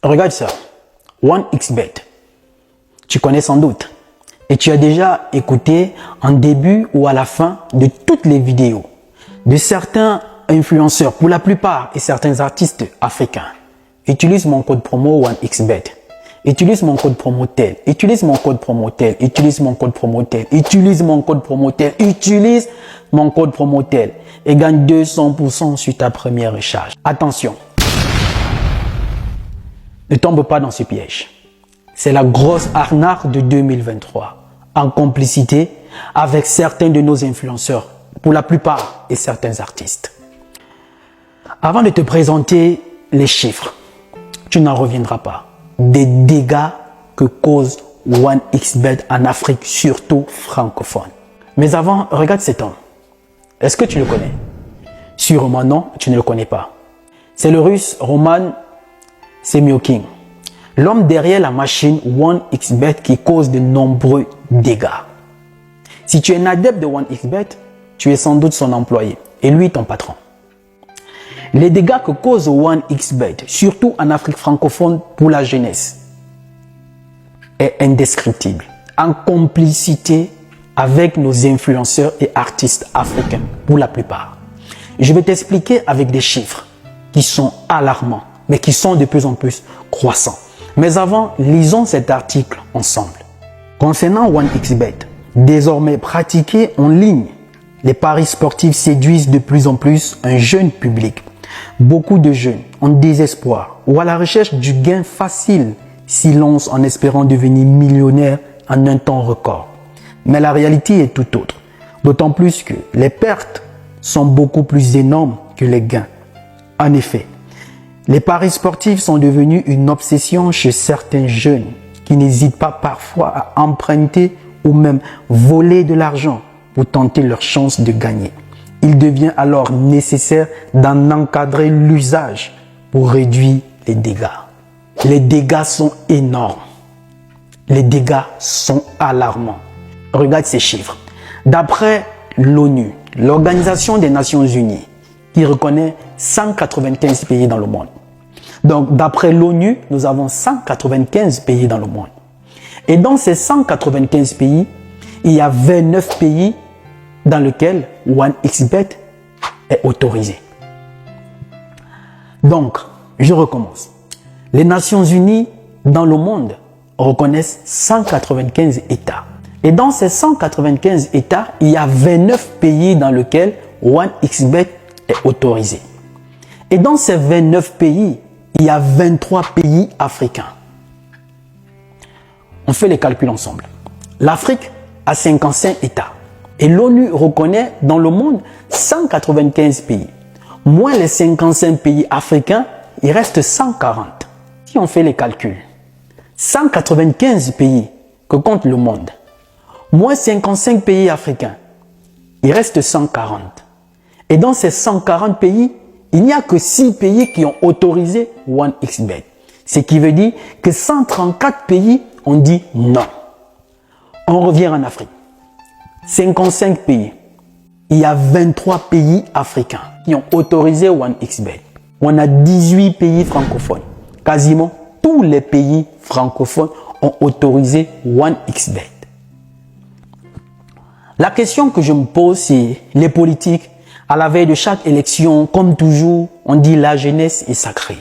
Regarde ça. 1xBet. Tu connais sans doute. Et tu as déjà écouté en début ou à la fin de toutes les vidéos de certains influenceurs, pour la plupart, et certains artistes africains. Utilise mon code promo 1xBet. Utilise mon code promo tel. Utilise mon code promo tel. Utilise mon code promo tel. Utilise mon code promo tel. Utilise mon code promo tel. Et gagne 200% sur ta première recharge. Attention. Ne tombe pas dans ce piège. C'est la grosse arnaque de 2023. En complicité avec certains de nos influenceurs. Pour la plupart, et certains artistes. Avant de te présenter les chiffres, tu n'en reviendras pas, des dégâts que cause 1xBet en Afrique, surtout francophone. Mais avant, regarde cet homme. Est-ce que tu le connais? Sûrement non, tu ne le connais pas. C'est le russe Roman Semyokin, l'homme derrière la machine 1xBet qui cause de nombreux dégâts. Si tu es un adepte de 1xBet, tu es sans doute son employé et lui ton patron. Les dégâts que cause 1xBet, surtout en Afrique francophone pour la jeunesse, est indescriptible. En complicité avec nos influenceurs et artistes africains, pour la plupart. Je vais t'expliquer avec des chiffres qui sont alarmants, mais qui sont de plus en plus croissants. Mais avant, lisons cet article ensemble. Concernant 1xBet, désormais pratiqué en ligne, les paris sportifs séduisent de plus en plus un jeune public. Beaucoup de jeunes en désespoir ou à la recherche du gain facile s'y lancent en espérant devenir millionnaires en un temps record. Mais la réalité est tout autre. D'autant plus que les pertes sont beaucoup plus énormes que les gains. En effet, les paris sportifs sont devenus une obsession chez certains jeunes qui n'hésitent pas parfois à emprunter ou même voler de l'argent pour tenter leur chance de gagner. Il devient alors nécessaire d'en encadrer l'usage pour réduire les dégâts. Les dégâts sont énormes. Les dégâts sont alarmants. Regarde ces chiffres. D'après l'ONU, l'Organisation des Nations Unies, qui reconnaît 195 pays dans le monde. Donc, d'après l'ONU, nous avons 195 pays dans le monde. Et dans ces 195 pays, il y a 29 pays dans lesquels 1xBet est autorisé. Donc, je recommence. Les Nations Unies dans le monde reconnaissent 195 États. Et dans ces 195 États, il y a 29 pays dans lesquels 1xBet est autorisé. Et dans ces 29 pays, il y a 23 pays africains. On fait les calculs ensemble. L'Afrique a 55 États. Et l'ONU reconnaît dans le monde 195 pays. Moins les 55 pays africains, il reste 140. Si on fait les calculs, 195 pays que compte le monde, moins 55 pays africains, il reste 140. Et dans ces 140 pays, il n'y a que 6 pays qui ont autorisé 1xBet. Ce qui veut dire que 134 pays ont dit non. On revient en Afrique. 55 pays. Il y a 23 pays africains qui ont autorisé 1xBet. On a 18 pays francophones. Quasiment tous les pays francophones ont autorisé 1xBet. La question que je me pose, c'est les politiques, à la veille de chaque élection, comme toujours, on dit la jeunesse est sacrée.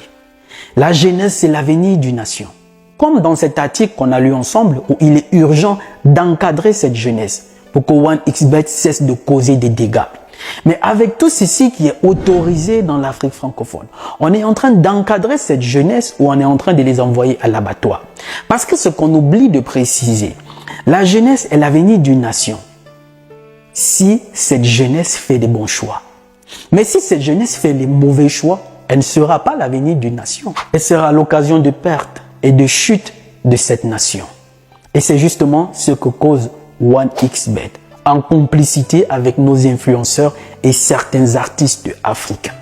La jeunesse, c'est l'avenir d'une nation. Comme dans cet article qu'on a lu ensemble, où il est urgent d'encadrer cette jeunesse pour que 1xBet cesse de causer des dégâts. Mais avec tout ceci qui est autorisé dans l'Afrique francophone, on est en train d'encadrer cette jeunesse ou on est en train de les envoyer à l'abattoir. Parce que ce qu'on oublie de préciser, la jeunesse est l'avenir d'une nation. Si cette jeunesse fait des bons choix. Mais si cette jeunesse fait les mauvais choix, elle ne sera pas l'avenir d'une nation. Elle sera l'occasion de perte et de chute de cette nation. Et c'est justement ce que cause 1xBet, en complicité avec nos influenceurs et certains artistes africains.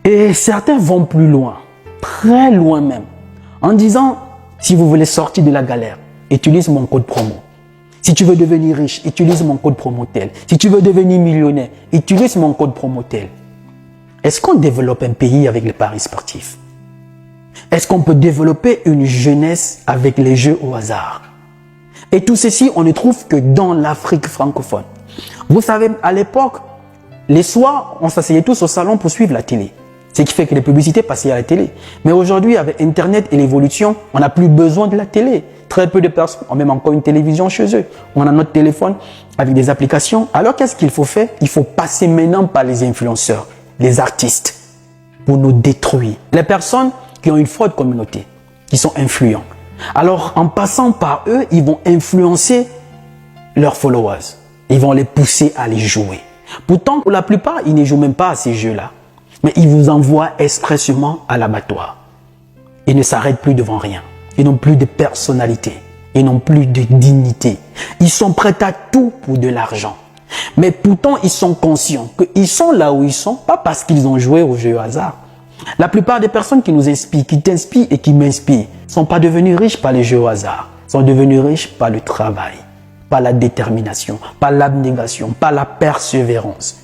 Et certains vont plus loin, très loin même, en disant, si vous voulez sortir de la galère, utilise mon code promo. Si tu veux devenir riche, utilise mon code Promotel. Si tu veux devenir millionnaire, utilise mon code Promotel. Est-ce qu'on développe un pays avec les paris sportifs? Est-ce qu'on peut développer une jeunesse avec les jeux au hasard? Et tout ceci, on ne trouve que dans l'Afrique francophone. Vous savez, à l'époque, les soirs, on s'asseyait tous au salon pour suivre la télé. Ce qui fait que les publicités passaient à la télé. Mais aujourd'hui, avec Internet et l'évolution, on n'a plus besoin de la télé. Très peu de personnes ont même encore une télévision chez eux. On a notre téléphone avec des applications. Alors, qu'est-ce qu'il faut faire? Il faut passer maintenant par les influenceurs, les artistes, pour nous détruire. Les personnes qui ont une forte communauté, qui sont influents. Alors, en passant par eux, ils vont influencer leurs followers. Ils vont les pousser à les jouer. Pourtant, pour la plupart, ils ne jouent même pas à ces jeux-là. Mais ils vous envoient expressément à l'abattoir. Ils ne s'arrêtent plus devant rien. Ils n'ont plus de personnalité. Ils n'ont plus de dignité. Ils sont prêts à tout pour de l'argent. Mais pourtant, ils sont conscients qu'ils sont là où ils sont, pas parce qu'ils ont joué au jeu au hasard. La plupart des personnes qui nous inspirent, qui t'inspirent et qui m'inspirent, ne sont pas devenues riches par les jeux au hasard. Sont devenues riches par le travail, par la détermination, par l'abnégation, par la persévérance.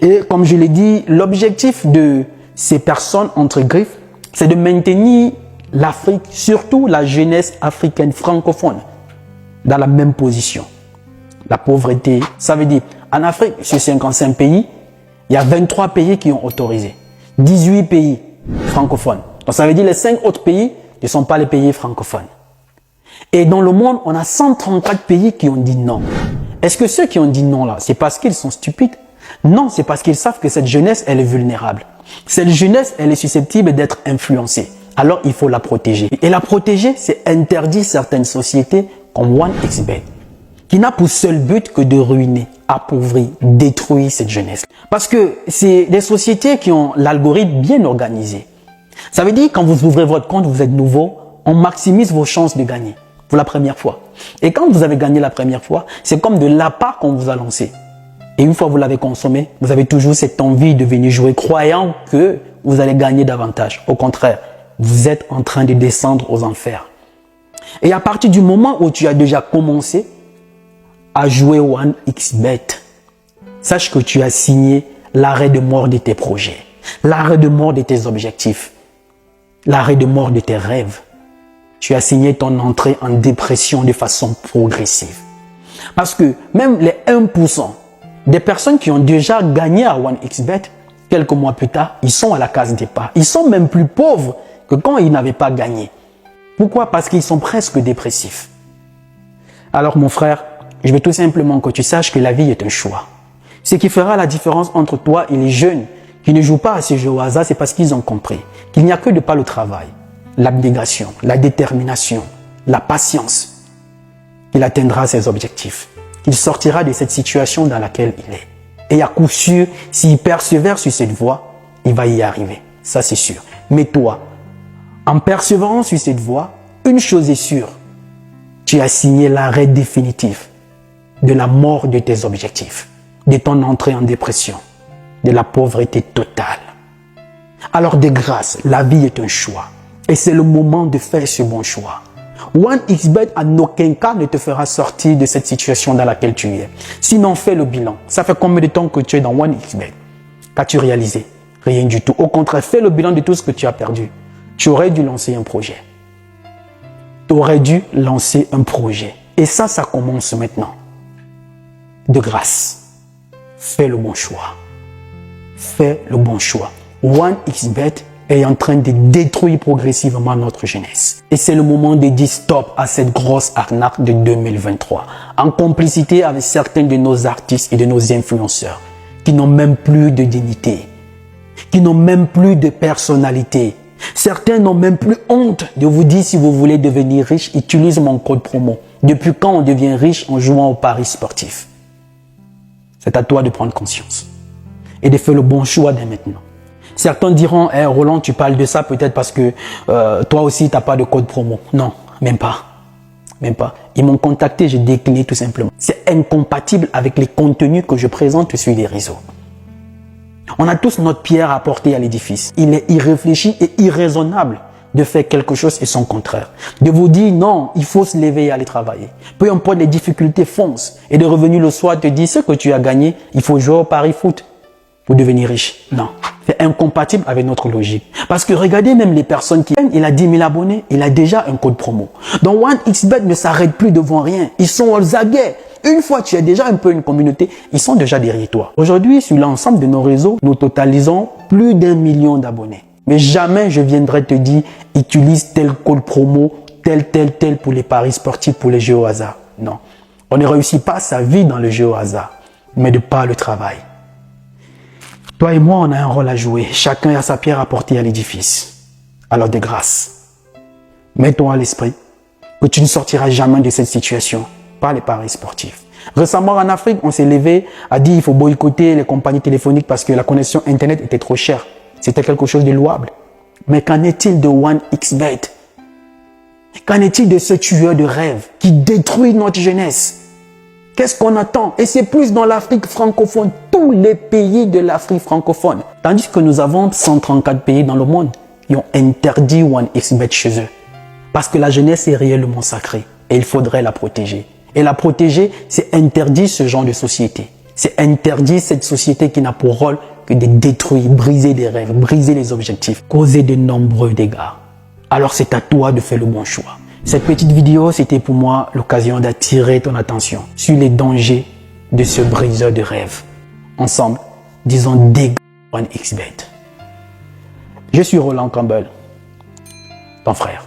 Et comme je l'ai dit, l'objectif de ces personnes entre griffes, c'est de maintenir l'Afrique, surtout la jeunesse africaine francophone, dans la même position. La pauvreté, ça veut dire, en Afrique, sur 55 pays, il y a 23 pays qui ont autorisé. 18 pays francophones. Donc ça veut dire les 5 autres pays ne sont pas les pays francophones. Et dans le monde, on a 134 pays qui ont dit non. Est-ce que ceux qui ont dit non là, c'est parce qu'ils sont stupides? Non, c'est parce qu'ils savent que cette jeunesse, elle est vulnérable. Cette jeunesse, elle est susceptible d'être influencée. Alors, il faut la protéger. Et la protéger, c'est interdire certaines sociétés comme 1xBet, qui n'a pour seul but que de ruiner, appauvrir, détruire cette jeunesse. Parce que c'est des sociétés qui ont l'algorithme bien organisé. Ça veut dire, quand vous ouvrez votre compte, vous êtes nouveau, on maximise vos chances de gagner pour la première fois. Et quand vous avez gagné la première fois, c'est comme de l'appât qu'on vous a lancé. Et une fois que vous l'avez consommé, vous avez toujours cette envie de venir jouer, croyant que vous allez gagner davantage. Au contraire, vous êtes en train de descendre aux enfers. Et à partir du moment où tu as déjà commencé à jouer 1xBet, sache que tu as signé l'arrêt de mort de tes projets, l'arrêt de mort de tes objectifs, l'arrêt de mort de tes rêves. Tu as signé ton entrée en dépression de façon progressive. Parce que même les 1% des personnes qui ont déjà gagné à 1xBet, quelques mois plus tard, ils sont à la case départ. Ils sont même plus pauvres que quand ils n'avaient pas gagné. Pourquoi? Parce qu'ils sont presque dépressifs. Alors mon frère, je veux tout simplement que tu saches que la vie est un choix. Ce qui fera la différence entre toi et les jeunes qui ne jouent pas à ces jeux au hasard, c'est parce qu'ils ont compris qu'il n'y a que de par le travail, l'abnégation, la détermination, la patience qu'il atteindra ses objectifs. Il sortira de cette situation dans laquelle il est. Et à coup sûr, s'il persévère sur cette voie, il va y arriver. Ça, c'est sûr. Mais toi, en persévérant sur cette voie, une chose est sûre. Tu as signé l'arrêt définitif de la mort de tes objectifs, de ton entrée en dépression, de la pauvreté totale. Alors de grâce, la vie est un choix. Et c'est le moment de faire ce bon choix. 1xBet en aucun cas ne te fera sortir de cette situation dans laquelle tu es. Sinon, fais le bilan. Ça fait combien de temps que tu es dans 1xBet? Qu'as-tu réalisé? Rien du tout. Au contraire, fais le bilan de tout ce que tu as perdu. Tu aurais dû lancer un projet. Tu aurais dû lancer un projet. Et ça commence maintenant. De grâce, fais le bon choix. Fais le bon choix. 1xBet est en train de détruire progressivement notre jeunesse. Et c'est le moment de dire stop à cette grosse arnaque de 2023, en complicité avec certains de nos artistes et de nos influenceurs, qui n'ont même plus de dignité, qui n'ont même plus de personnalité. Certains n'ont même plus honte de vous dire si vous voulez devenir riche, utilise mon code promo. Depuis quand on devient riche en jouant au paris sportif? C'est à toi de prendre conscience et de faire le bon choix dès maintenant. Certains diront, hey, Roland, tu parles de ça peut-être parce que toi aussi, tu n'as pas de code promo. Non, même pas. Même pas. Ils m'ont contacté, j'ai décliné tout simplement. C'est incompatible avec les contenus que je présente sur les réseaux. On a tous notre pierre à apporter à l'édifice. Il est irréfléchi et irraisonnable de faire quelque chose et son contraire. De vous dire non, il faut se lever et aller travailler. Peu importe les difficultés, fonce. Et de revenir le soir te dire ce que tu as gagné, il faut jouer au pari foot. pour devenir riche. Non, c'est incompatible avec notre logique. Parce que regardez même les personnes qui... Il a 10 000 abonnés, il a déjà un code promo. Donc 1xBet ne s'arrête plus devant rien. Ils sont aux aguets. Une fois que tu as déjà un peu une communauté, ils sont déjà derrière toi. Aujourd'hui, sur l'ensemble de nos réseaux, nous totalisons plus d'1 million d'abonnés. Mais jamais je viendrai te dire, utilise tel code promo, tel pour les paris sportifs, pour les jeux au hasard. Non. On ne réussit pas sa vie dans le jeu au hasard, mais de par le travail. Toi et moi, on a un rôle à jouer. Chacun a sa pierre à porter à l'édifice. Alors de grâce, mets-toi à l'esprit que tu ne sortiras jamais de cette situation par les paris sportifs. Récemment en Afrique, on s'est levé à dire qu'il faut boycotter les compagnies téléphoniques parce que la connexion Internet était trop chère. C'était quelque chose de louable. Mais qu'en est-il de 1xBet? Qu'en est-il de ce tueur de rêve qui détruit notre jeunesse? Qu'est-ce qu'on attend? Et c'est plus dans l'Afrique francophone, tous les pays de l'Afrique francophone. Tandis que nous avons 134 pays dans le monde qui ont interdit 1xBet chez eux. Parce que la jeunesse est réellement sacrée et il faudrait la protéger. Et la protéger, c'est interdire ce genre de société. C'est interdire cette société qui n'a pour rôle que de détruire, briser des rêves, briser les objectifs, causer de nombreux dégâts. Alors c'est à toi de faire le bon choix. Cette petite vidéo, c'était pour moi l'occasion d'attirer ton attention sur les dangers de ce briseur de rêves. Ensemble, disons dégâts 1xBet. Je suis Roland Campbell, ton frère.